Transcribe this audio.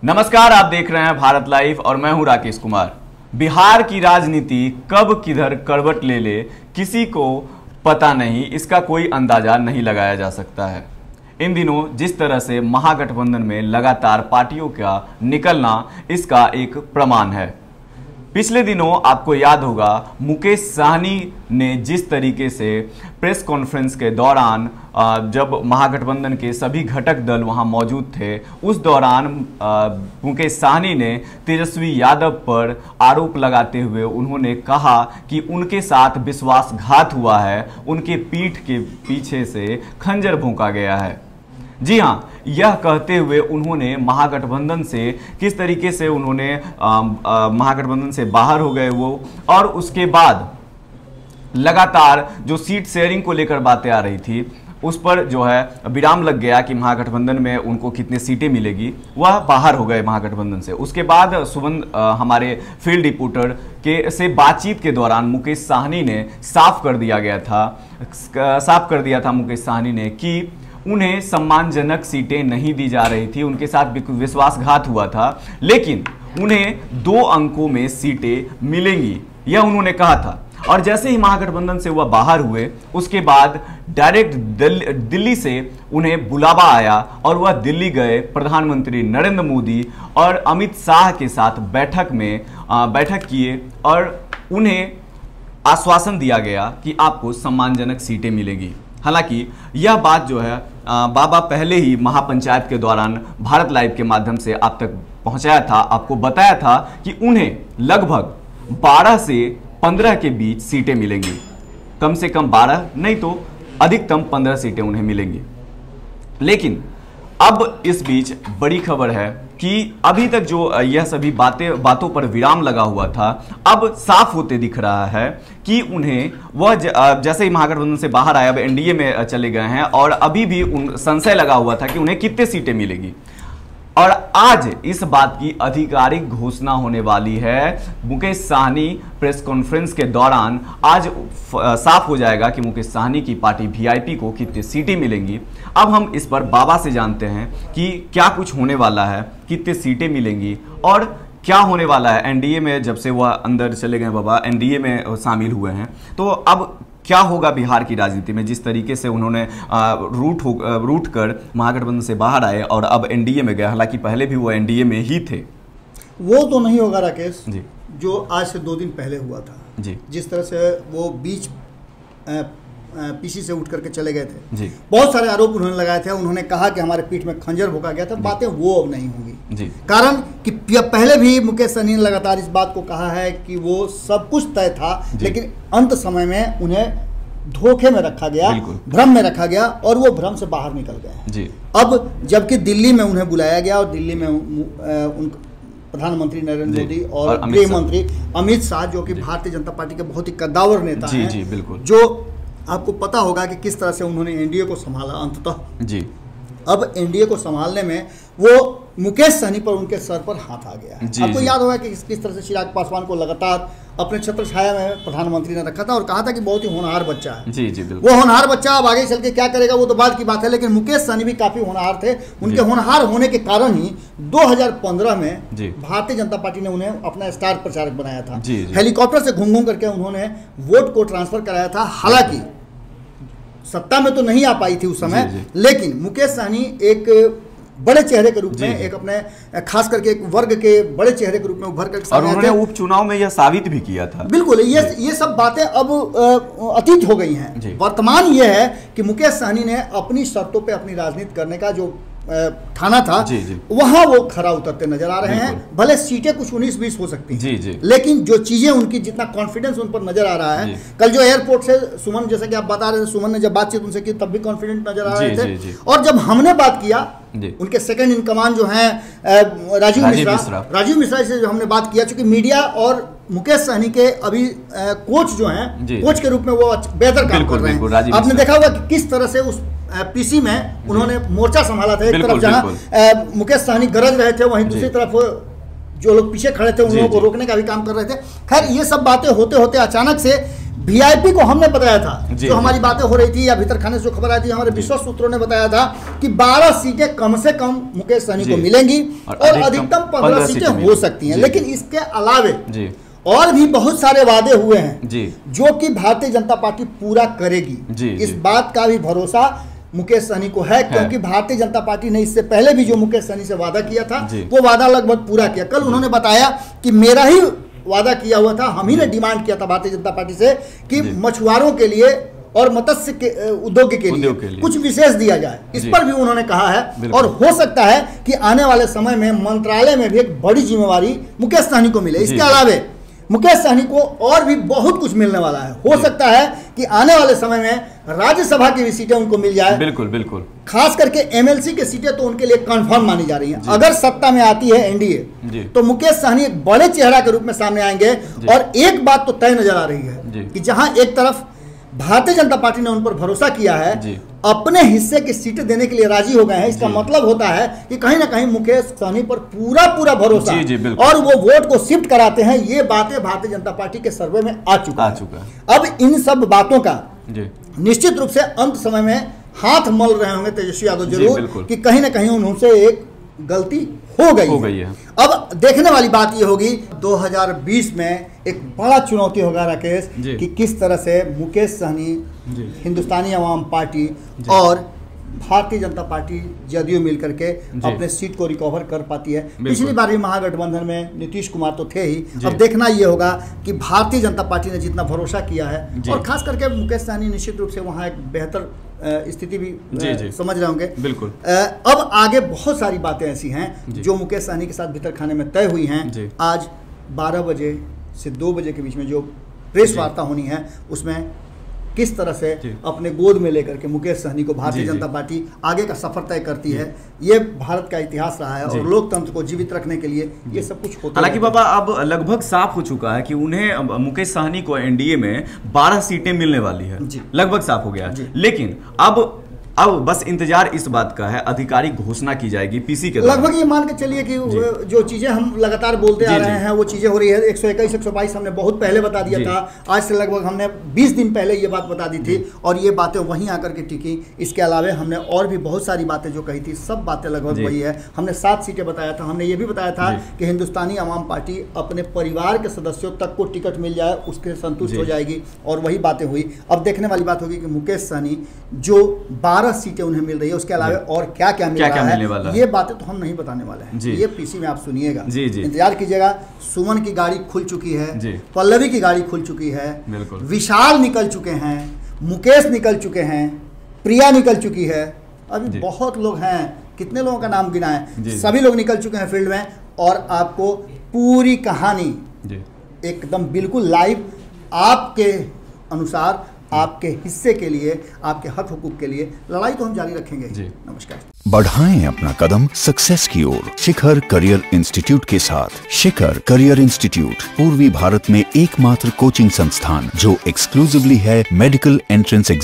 नमस्कार, आप देख रहे हैं भारत लाइव और मैं हूं राकेश कुमार। बिहार की राजनीति कब किधर करवट ले ले किसी को पता नहीं, इसका कोई अंदाजा नहीं लगाया जा सकता है। इन दिनों जिस तरह से महागठबंधन में लगातार पार्टियों का निकलना इसका एक प्रमाण है। पिछले दिनों आपको याद होगा मुकेश साहनी ने जिस तरीके से प्रेस कॉन्फ्रेंस के दौरान जब महागठबंधन के सभी घटक दल वहां मौजूद थे, उस दौरान मुकेश साहनी ने तेजस्वी यादव पर आरोप लगाते हुए उन्होंने कहा कि उनके साथ विश्वासघात हुआ है, उनके पीठ के पीछे से खंजर भोंका गया है। जी हाँ, यह कहते हुए उन्होंने महागठबंधन से किस तरीके से उन्होंने महागठबंधन से बाहर हो गए वो, और उसके बाद लगातार जो सीट शेयरिंग को लेकर बातें आ रही थी उस पर जो है विराम लग गया कि महागठबंधन में उनको कितने सीटें मिलेगी, वह बाहर हो गए महागठबंधन से। उसके बाद हमारे फील्ड रिपोर्टर के से बातचीत के दौरान मुकेश साहनी ने साफ कर दिया था मुकेश साहनी ने कि उन्हें सम्मानजनक सीटें नहीं दी जा रही थी, उनके साथ विश्वासघात हुआ था, लेकिन उन्हें 2 अंकों में सीटें मिलेंगी, यह उन्होंने कहा था। और जैसे ही महागठबंधन से वह बाहर हुए, उसके बाद डायरेक्ट दिल्ली से उन्हें बुलावा आया और वह दिल्ली गए प्रधानमंत्री नरेंद्र मोदी और अमित शाह के साथ बैठक किए और उन्हें आश्वासन दिया गया कि आपको सम्मानजनक सीटें मिलेंगी। हालांकि यह बात जो है बाबा पहले ही महापंचायत के दौरान भारत लाइव के माध्यम से आप तक पहुंचाया था, आपको बताया था कि उन्हें लगभग 12 से 15 के बीच सीटें मिलेंगी। कम से कम 12 नहीं तो अधिकतम 15 सीटें उन्हें मिलेंगी। लेकिन अब इस बीच बड़ी खबर है कि अभी तक जो यह सभी बातों पर विराम लगा हुआ था, अब साफ होते दिख रहा है कि उन्हें वह जैसे ही महागठबंधन से बाहर आया, अब एनडीए में चले गए हैं और अभी भी संशय लगा हुआ था कि उन्हें कितने सीटें मिलेगी। और आज इस बात की आधिकारिक घोषणा होने वाली है। मुकेश साहनी प्रेस कॉन्फ्रेंस के दौरान आज साफ हो जाएगा कि मुकेश साहनी की पार्टी वीआईपी को कितनी सीटें मिलेंगी। अब हम इस पर बाबा से जानते हैं कि क्या कुछ होने वाला है, कितनी सीटें मिलेंगी और क्या होने वाला है। एनडीए में जब से वह अंदर चले गए, बाबा एनडीए में शामिल हुए हैं, तो अब क्या होगा बिहार की राजनीति में। जिस तरीके से उन्होंने रूट कर महागठबंधन से बाहर आए और अब एनडीए में गए, हालांकि पहले भी वो एनडीए में ही थे। वो तो नहीं होगा राकेश जी, जो आज से 2 दिन पहले हुआ था जी। जिस तरह से वो बीच पीसी से उठ करके चले गए थे जी। बहुत सारे आरोप उन्होंने लगाए थे। उन्होंने कहा कि हमारे पीठ में खंजर भोंका गया था। बातें वो अब नहीं होंगी जी। कारण कि पहले भी मुकेश साहनी ने लगातार इस बात को कहा है कि वो सब कुछ तय था, लेकिन अंत समय में उन्हें धोखे में रखा गया, भ्रम में रखा गया और वो भ्रम से बाहर निकल गए जी। अब जबकि दिल्ली में उन्हें बुलाया गया और दिल्ली में उन प्रधानमंत्री नरेंद्र मोदी और गृह मंत्री अमित शाह, जो कि भारतीय जनता पार्टी के बहुत ही कद्दावर नेता हैं, जी, बिल्कुल, जो आपको पता होगा कि किस तरह से उन्होंने एनडीए को संभाला अंततः जी। अब एनडीए को संभालने में वो मुकेश साहनी पर उनके सर पर हाथ आ गया है। आपको याद होगा कि किस तरह से चिराग पासवान को लगातार अपने छत्र छाया में प्रधानमंत्री ने रखा था और कहा था कि बहुत ही होनहार बच्चा है। जी जी, बिल्कुल। वो होनहार बच्चा अब आगे चल के क्या करेगा वो तो बाद की बात है, लेकिन मुकेश साहनी भी काफी होनहार थे। उनके होनहार होने के कारण ही 2015 में भारतीय जनता पार्टी ने उन्हें अपना स्टार प्रचारक बनाया था। हेलीकॉप्टर से घूम घूम करके उन्होंने वोट को ट्रांसफर कराया था। हालांकि सत्ता में तो नहीं आ पाई थी उस समय, लेकिन मुकेश साहनी एक बड़े चेहरे के रूप में, एक अपने खास करके एक वर्ग के बड़े चेहरे के रूप में उभर कर और उन्होंने उपचुनाव में यह साबित भी किया था। बिल्कुल, ये सब बातें अब अतीत हो गई हैं। वर्तमान ये है कि मुकेश साहनी ने अपनी शर्तों पे अपनी राजनीति करने का जो ठाना था, वहां वो खरा उतरते नजर आ रहे हैं। भले सीटें कुछ 19-20 हो सकती हैं, लेकिन जो चीजें उनकी, जितना कॉन्फिडेंस उन पर नजर आ रहा है। कल जो एयरपोर्ट से सुमन, जैसा कि आप बता रहे थे, सुमन ने जब बातचीत उनसे की तब भी कॉन्फिडेंट नजर आ रहे थे। और जब हमने बात किया उनके सेकंड इन कमांड जो हैं राजीव मिश्रा से जो हमने बात किया, चूंकि मीडिया और मुकेश साहनी के अभी कोच जो हैं, कोच के रूप में वो बेहतर काम कर रहे हैं। आपने देखा होगा कि किस तरह से उस पीसी में उन्होंने मोर्चा संभाला था। एक तरफ जहां मुकेश साहनी गरज रहे थे, वहीं दूसरी तरफ जो लोग पीछे खड़े थे उन लोगों को रोकने का भी काम कर रहे थे। खैर, ये सब बातें होते होते अचानक से वीआईपी को हमने बताया था, जो हमारी बातें हो रही थी या भीतर खाने से जो खबर आई थी, हमारे विश्वस्त सूत्रों ने बताया था कि 12 सीटें कम से कम मुकेश सहनी को मिलेंगी और अधिकतम 15 सीटें हो सकती हैं। लेकिन इसके अलावे और भी बहुत सारे वादे हुए हैं जो कि भारतीय जनता पार्टी पूरा करेगी। इस बात का भी भरोसा मुकेश सहनी को है, क्योंकि भारतीय जनता पार्टी ने इससे पहले भी जो मुकेश सहनी से वादा किया था वो वादा लगभग पूरा किया। कल उन्होंने बताया कि मेरा ही वादा किया हुआ था, हम ही ने डिमांड किया था भारतीय जनता पार्टी से कि मछुआरों के लिए और मत्स्य के उद्योग के लिए कुछ विशेष दिया जाए। इस पर भी उन्होंने कहा है और हो सकता है कि आने वाले समय में मंत्रालय में भी एक बड़ी जिम्मेवारी मुकेश सहनी को मिले। इसके अलावे मुकेश सहनी को और भी बहुत कुछ मिलने वाला है। हो सकता है कि आने वाले समय में राज्यसभा की भी सीटें उनको मिल जाए। बिल्कुल बिल्कुल, खास करके एमएलसी की सीटें तो उनके लिए कंफर्म मानी जा रही हैं। अगर सत्ता में आती है एनडीए तो मुकेश सहनी एक बड़े चेहरा के रूप में सामने आएंगे। और एक बात तो तय नजर आ रही है कि जहां एक तरफ भारतीय जनता पार्टी ने उन पर भरोसा किया है, अपने हिस्से की सीटें देने के लिए राजी हो गए हैं, इसका मतलब होता है कि कहीं ना कहीं मुकेश सहनी पर पूरा पूरा भरोसा और वो वोट को शिफ्ट कराते हैं। ये बातें भारतीय जनता पार्टी के सर्वे में आ चुका है। अब इन सब बातों का निश्चित रूप से अंत समय में हाथ मल रहे होंगे तेजस्वी यादव जरूर कि कहीं ना कहीं उनसे एक गलती हो गई है। अब देखने वाली बात यह होगी 2020 में एक बड़ा चुनौती होगा राकेश कि किस तरह से मुकेश सहनी, हिंदुस्तानी अवाम पार्टी और भारतीय जनता पार्टी जदयू मिलकर के अपने सीट को रिकवर कर पाती है। पिछली बार भी महागठबंधन में नीतीश कुमार तो थे ही। अब देखना ये होगा कि भारतीय जनता पार्टी ने जितना भरोसा किया है और खास करके मुकेश सहनी निश्चित रूप से वहाँ एक बेहतर स्थिति भी समझ रहे होंगे। बिल्कुल। अब आगे बहुत सारी बातें ऐसी हैं जो मुकेश सहनी के साथ भीतर खाने में तय हुई हैं। आज 12 बजे से 2 बजे के बीच में जो प्रेस वार्ता होनी है उसमें किस तरह से अपने गोद में लेकर के मुकेश सहनी को भारतीय जनता पार्टी आगे का सफर तय करती है। ये भारत का इतिहास रहा है और लोकतंत्र को जीवित रखने के लिए ये सब कुछ होता है। हालांकि बाबा अब लगभग साफ हो चुका है कि उन्हें मुकेश सहनी को एनडीए में 12 सीटें मिलने वाली है, लगभग साफ हो गया है। लेकिन अब बस इंतजार इस बात का है, आधिकारिक घोषणा की जाएगी पीसी के। लगभग ये मान के चलिए कि जो चीजें हम लगातार बोलते आ रहे हैं वो चीजें हो रही है। 121, 122 हमने बहुत पहले बता दिया था। आज से लगभग हमने 20 दिन पहले ये बात बता दी थी और ये बातें वहीं आकर के टिकी। इसके अलावा हमने और भी बहुत सारी बातें जो कही थी, सब बातें लगभग वही है। हमने 7 सीटें बताया था। हमने ये भी बताया था कि हिंदुस्तानी अवाम पार्टी अपने परिवार के सदस्यों तक को टिकट मिल जाए उसके संतुष्ट हो जाएगी और वही बातें हुई। अब देखने वाली बात होगी कि मुकेश सहनी जो 12 सीटें उन्हें मिल रही है उसके अलावा और क्या क्या मिल रहा है, ये बातें तो हम नहीं बताने वाले हैं। ये पीसी में आप सुनिएगा, इंतजार कीजिएगा। सुमन की गाड़ी खुल चुकी है, पल्लवी की गाड़ी खुल चुकी है, विशाल निकल चुके हैं, मुकेश निकल चुके हैं, प्रिया निकल चुकी है। अभी बहुत लोग हैं, कितने लोगों का नाम गिना है, सभी लोग निकल चुके हैं फील्ड में और आपको पूरी कहानी एकदम बिल्कुल लाइव आपके अनुसार, आपके हिस्से के लिए, आपके हक हुकूक के लिए लड़ाई तो हम जारी रखेंगे। नमस्कार। बढ़ाएं अपना कदम सक्सेस की ओर शिखर करियर इंस्टीट्यूट के साथ। शिखर करियर इंस्टीट्यूट पूर्वी भारत में एकमात्र कोचिंग संस्थान जो एक्सक्लूसिवली है मेडिकल एंट्रेंस एग्जाम